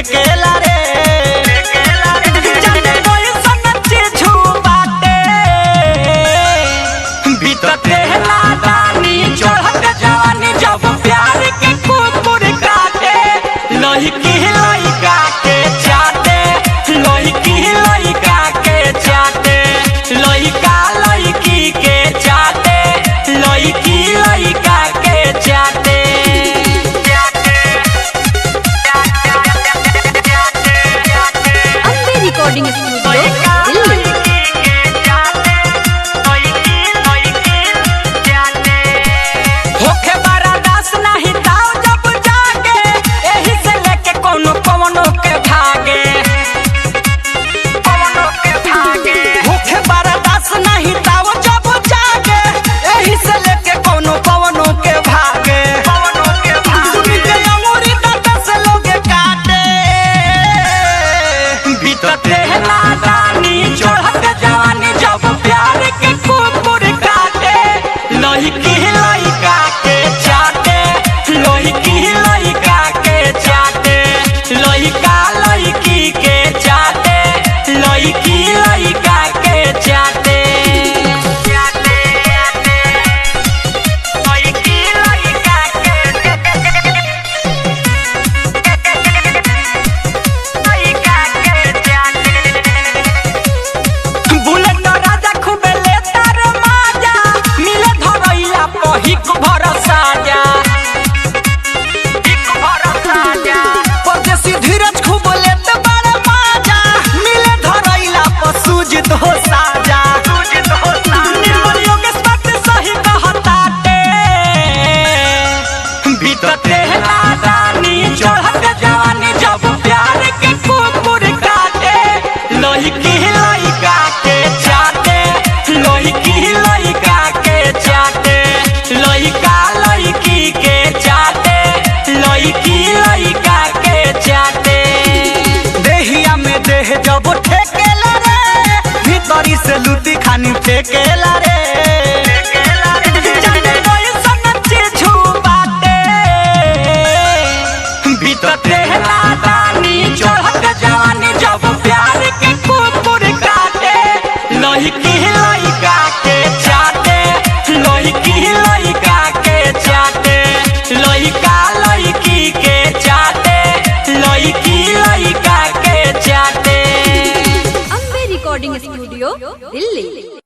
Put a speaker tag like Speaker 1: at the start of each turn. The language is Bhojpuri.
Speaker 1: फेकेला रे जाने कोई सनची छुपाते बीतते नादानी चढ़त जवानी जब प्यार के कुकुर काटे लड़की लड़का के चाटे लड़की लड़का के चाटे लड़का लड़की के चाटे लड़की लड़का के चाटे
Speaker 2: अम्बे रिकॉर्डिंग स्टूडियो
Speaker 1: होखे बड़ा दास नहीं ताव जब जागे एही से लेके कोनो कोनो के भागे होखे बड़ा दास नहीं ताव जब जागे एही से लेके कोनो कोनो के भागे सुनी के अंगूरी दांत से लोगे काटे बीतते नादानी चढ़त जवानी जब प्यार के कुकुर काटे लड़की लड़का के चाटे लड़की लड़का के चाटे लड़का लड़की के चाटे लड़की लड़का के चाटे लड़की लड़का बुलेट राजा खूबे लेता रे माजा मिले धरैला पहिक भरोसा जा परदेसी धीरज खूब लेते बड़े माजा मिले धरैला पर सूजित हो साजा निर्मल योगेश बात सही कहताटे बीतते नादानी चढ़त जवानी जब प्यार के कुकुर काटे लड़की लड़का के चाटे लड़की लड़का के चाटे लड़का लड़की के चाटे लड़की लड़का के चाटे देहिया में देह जब ठेकेला रे भीतरी से लूटी खानी फेकेला रे जाने कोई सनची छुपाते बीतते नादानी चढ़त जवानी जब प्यार के कुकुर काटे लड़की लड़का के चाटे लड़की लड़का के चाटे लड़का लड़की के चाटे लड़की लड़का के चाटे
Speaker 2: अम्बे रिकॉर्डिंग स्टूडियो दिल्ली।